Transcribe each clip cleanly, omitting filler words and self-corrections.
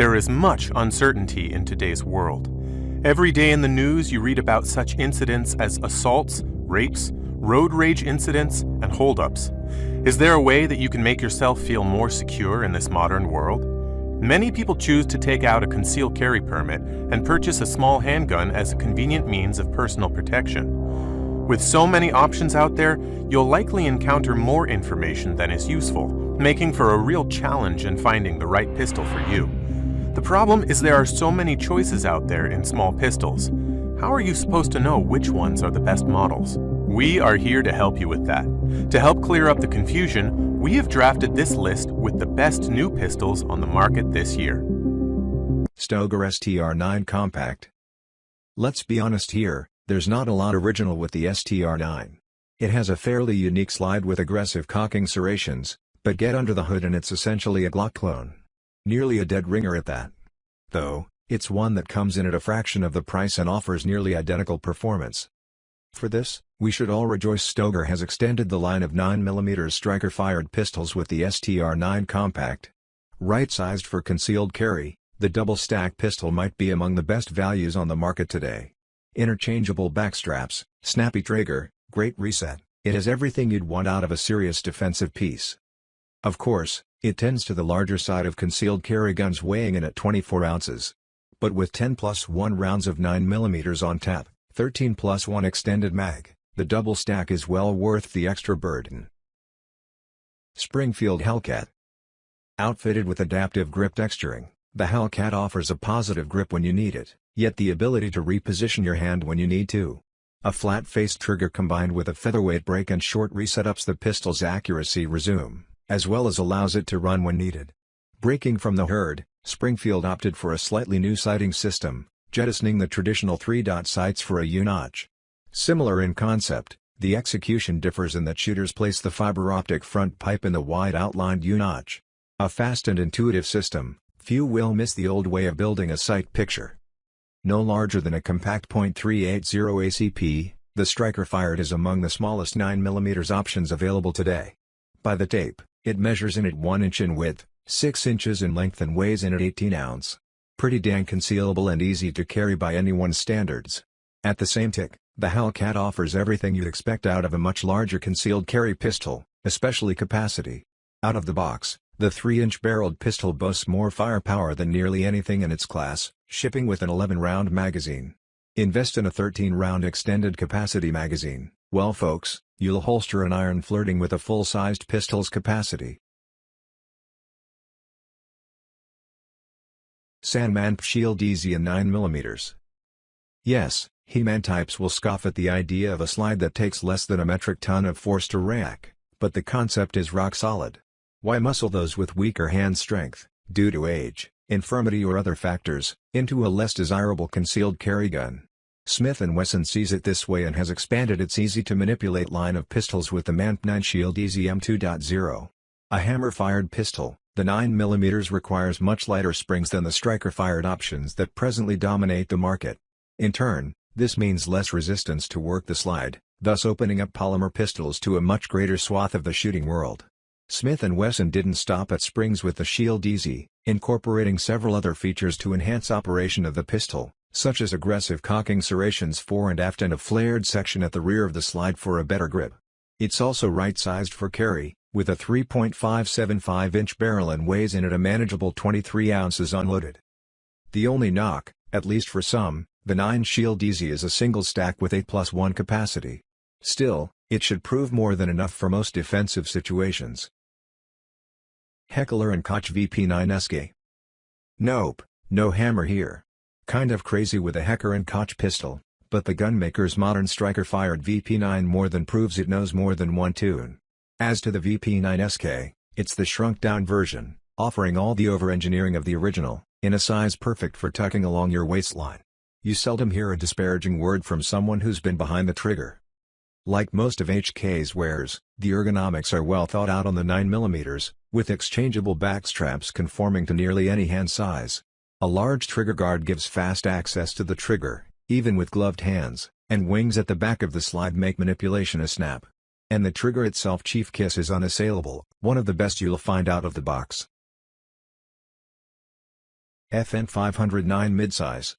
There is much uncertainty in today's world. Every day in the news you read about such incidents as assaults, rapes, road rage incidents, and holdups. Is there a way that you can make yourself feel more secure in this modern world? Many people choose to take out a concealed carry permit and purchase a small handgun as a convenient means of personal protection. With so many options out there, you'll likely encounter more information than is useful, making for a real challenge in finding the right pistol for you. The problem is there are so many choices out there in small pistols. How are you supposed to know which ones are the best models? We are here to help you with that. To help clear up the confusion, we have drafted this list with the best new pistols on the market this year. Stoeger STR-9 Compact. Let's be honest here, there's not a lot original with the STR-9. It has a fairly unique slide with aggressive cocking serrations, but get under the hood and it's essentially a Glock clone. Nearly a dead ringer at that. Though, it's one that comes in at a fraction of the price and offers nearly identical performance. For this, we should all rejoice Stoeger has extended the line of 9mm striker-fired pistols with the STR-9 Compact. Right-sized for concealed carry, the double-stack pistol might be among the best values on the market today. Interchangeable backstraps, snappy trigger, great reset, it has everything you'd want out of a serious defensive piece. Of course, it tends to the larger side of concealed carry guns weighing in at 24 ounces. But with 10+1 rounds of 9mm on tap, 13+1 extended mag, the double stack is well worth the extra burden. Springfield Hellcat. Outfitted with adaptive grip texturing, the Hellcat offers a positive grip when you need it, yet the ability to reposition your hand when you need to. A flat-faced trigger combined with a featherweight brake and short reset ups the pistol's accuracy resume, as well as allows it to run when needed. Breaking from the herd, Springfield opted for a slightly new sighting system, jettisoning the traditional 3-dot sights for a U-notch. Similar in concept, the execution differs in that shooters place the fiber optic front pipe in the wide outlined U-notch. A fast and intuitive system, few will miss the old way of building a sight picture. No larger than a compact .380 ACP, the striker fired is among the smallest 9mm options available today. By the tape, it measures in at 1 inch in width, 6 inches in length and weighs in at 18 ounce. Pretty dang concealable and easy to carry by anyone's standards. At the same tick, the Hellcat offers everything you'd expect out of a much larger concealed carry pistol, especially capacity. Out of the box, the 3-inch barreled pistol boasts more firepower than nearly anything in its class, shipping with an 11-round magazine. Invest in a 13-round extended capacity magazine, well folks, you'll holster an iron flirting with a full-sized pistol's capacity. M&P Shield EZ in 9mm. Yes, He-Man types will scoff at the idea of a slide that takes less than a metric ton of force to rack, but the concept is rock solid. Why muscle those with weaker hand strength, due to age, infirmity or other factors, into a less desirable concealed carry gun? Smith & Wesson sees it this way and has expanded its easy-to-manipulate line of pistols with the M&P 9 Shield EZ M2.0. A hammer-fired pistol, the 9mm requires much lighter springs than the striker-fired options that presently dominate the market. In turn, this means less resistance to work the slide, thus opening up polymer pistols to a much greater swath of the shooting world. Smith & Wesson didn't stop at springs with the Shield EZ, incorporating several other features to enhance operation of the pistol, such as aggressive cocking serrations fore and aft and a flared section at the rear of the slide for a better grip. It's also right-sized for carry, with a 3.575-inch barrel and weighs in at a manageable 23 ounces unloaded. The only knock, at least for some, the 9 Shield EZ is a single stack with 8+1 capacity. Still, it should prove more than enough for most defensive situations. Heckler & Koch VP9SK. Nope, no hammer here. Kind of crazy with a Heckler & Koch pistol, but the gunmaker's modern striker-fired VP9 more than proves it knows more than one tune. As to the VP9SK, it's the shrunk-down version, offering all the over-engineering of the original, in a size perfect for tucking along your waistline. You seldom hear a disparaging word from someone who's been behind the trigger. Like most of HK's wares, the ergonomics are well thought out on the 9mm, with exchangeable backstraps conforming to nearly any hand size. A large trigger guard gives fast access to the trigger, even with gloved hands, and wings at the back of the slide make manipulation a snap. And the trigger itself, chief kiss, is unassailable, one of the best you'll find out of the box. FN 509 Midsize.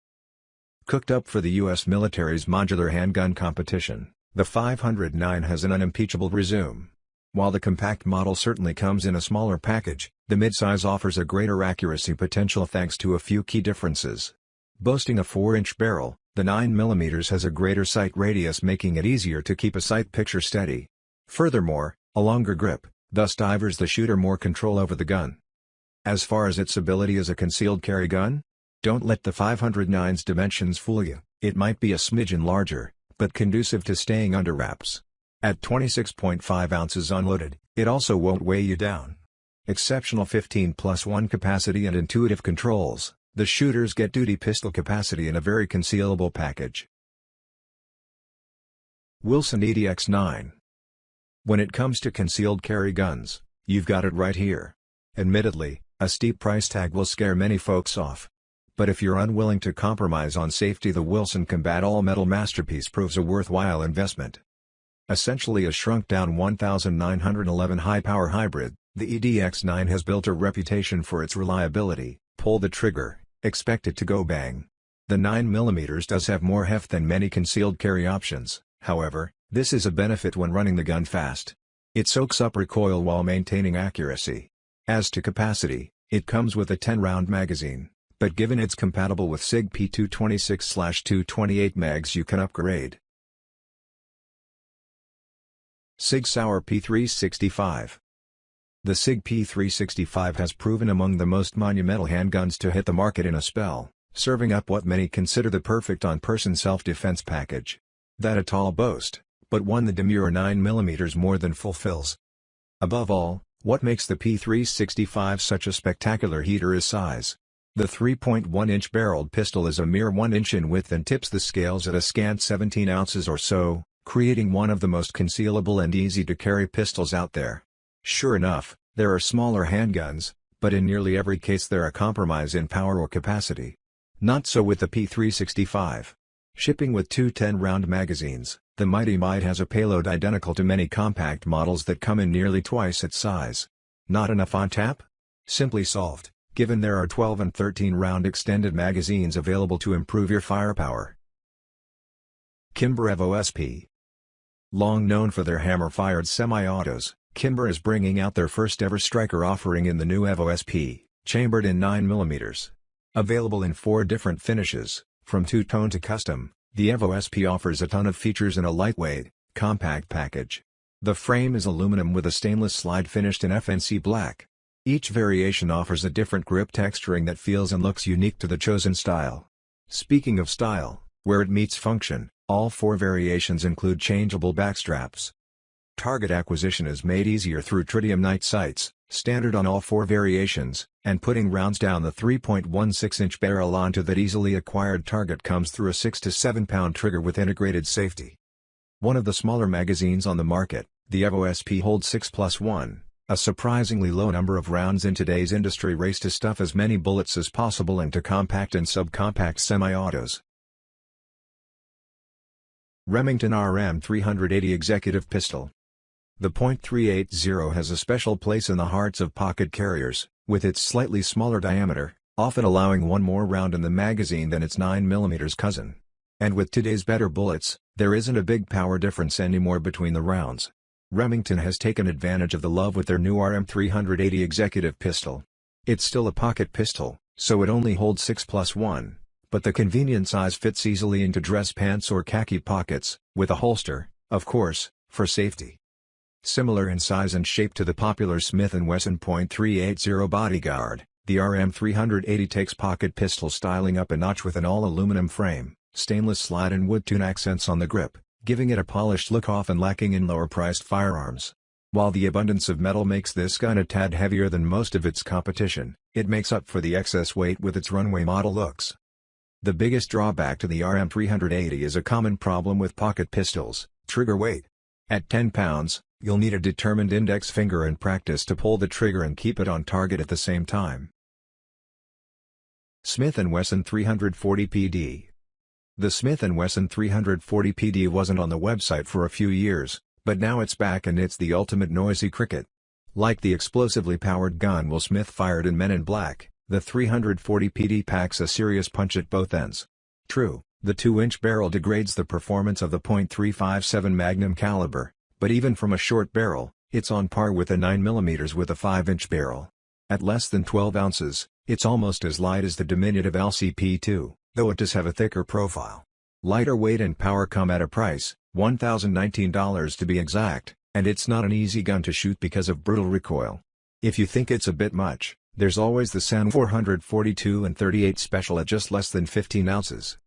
Cooked up for the U.S. military's modular handgun competition, the 509 has an unimpeachable resume. While the compact model certainly comes in a smaller package, the midsize offers a greater accuracy potential thanks to a few key differences. Boasting a 4-inch barrel, the 9mm has a greater sight radius, making it easier to keep a sight picture steady. Furthermore, a longer grip, thus divers the shooter more control over the gun. As far as its ability as a concealed carry gun, don't let the 509's dimensions fool you. It might be a smidgen larger, but conducive to staying under wraps. At 26.5 ounces unloaded, it also won't weigh you down. Exceptional 15+1 capacity and intuitive controls, the shooters get duty pistol capacity in a very concealable package. Wesson EDX X9. When it comes to concealed carry guns, you've got it right here. Admittedly, a steep price tag will scare many folks off. But if you're unwilling to compromise on safety, the Wesson Combat all-metal masterpiece proves a worthwhile investment. Essentially a shrunk-down 1911 high-power hybrid, the EDX X9 has built a reputation for its reliability. Pull the trigger, expect it to go bang. The 9mm does have more heft than many concealed carry options, however, this is a benefit when running the gun fast. It soaks up recoil while maintaining accuracy. As to capacity, it comes with a 10-round magazine, but given it's compatible with Sig P226/228 mags, you can upgrade. Sig Sauer P365. The Sig P365 has proven among the most monumental handguns to hit the market in a spell, serving up what many consider the perfect on-person self-defense package. That a tall boast, but one the demure 9mm more than fulfills. Above all, what makes the P365 such a spectacular heater is size. The 3.1-inch barreled pistol is a mere 1 inch in width and tips the scales at a scant 17 ounces or so, creating one of the most concealable and easy-to-carry pistols out there. Sure enough, there are smaller handguns, but in nearly every case they're a compromise in power or capacity. Not so with the P365. Shipping with two 10-round magazines, the Mighty Might has a payload identical to many compact models that come in nearly twice its size. Not enough on tap? Simply solved, given there are 12 and 13-round extended magazines available to improve your firepower. Kimber EVO SP. Long known for their hammer-fired semi-autos, Kimber is bringing out their first-ever striker offering in the new EVO SP, chambered in 9mm. Available in 4 different finishes, from two-tone to custom, the EVO SP offers a ton of features in a lightweight, compact package. The frame is aluminum with a stainless slide finished in FNC black. Each variation offers a different grip texturing that feels and looks unique to the chosen style. Speaking of style, where it meets function, all 4 variations include changeable backstraps. Target acquisition is made easier through tritium night sights, standard on all 4 variations, and putting rounds down the 3.16-inch barrel onto that easily acquired target comes through a 6 to 7 pound trigger with integrated safety. One of the smaller magazines on the market, the EVO SP holds 6+1, a surprisingly low number of rounds in today's industry race to stuff as many bullets as possible into compact and subcompact semi-autos. Remington RM380 Executive Pistol. The .380 has a special place in the hearts of pocket carriers, with its slightly smaller diameter, often allowing one more round in the magazine than its 9mm cousin. And with today's better bullets, there isn't a big power difference anymore between the rounds. Remington has taken advantage of the love with their new RM380 Executive Pistol. It's still a pocket pistol, so it only holds 6+1, but the convenient size fits easily into dress pants or khaki pockets, with a holster, of course, for safety. Similar in size and shape to the popular Smith & Wesson .380 Bodyguard, the RM380 takes pocket pistol styling up a notch with an all-aluminum frame, stainless slide and wood tune accents on the grip, giving it a polished look often lacking in lower-priced firearms. While the abundance of metal makes this gun a tad heavier than most of its competition, it makes up for the excess weight with its runway model looks. The biggest drawback to the RM380 is a common problem with pocket pistols: trigger weight. At 10 pounds, you'll need a determined index finger and practice to pull the trigger and keep it on target at the same time. Smith & Wesson 340 PD. The Smith & Wesson 340 PD wasn't on the website for a few years, but now it's back and it's the ultimate noisy cricket. Like the explosively powered gun Will Smith fired in Men in Black, The 340 PD packs a serious punch at both ends. True, the 2-inch barrel degrades the performance of the .357 Magnum caliber, but even from a short barrel, it's on par with the 9mm with a 5-inch barrel. At less than 12 ounces, it's almost as light as the diminutive LCP2, though it does have a thicker profile. Lighter weight and power come at a price, $1,019 to be exact, and it's not an easy gun to shoot because of brutal recoil. If you think it's a bit much, there's always the SAN 442 and 38 Special at just less than 15 ounces.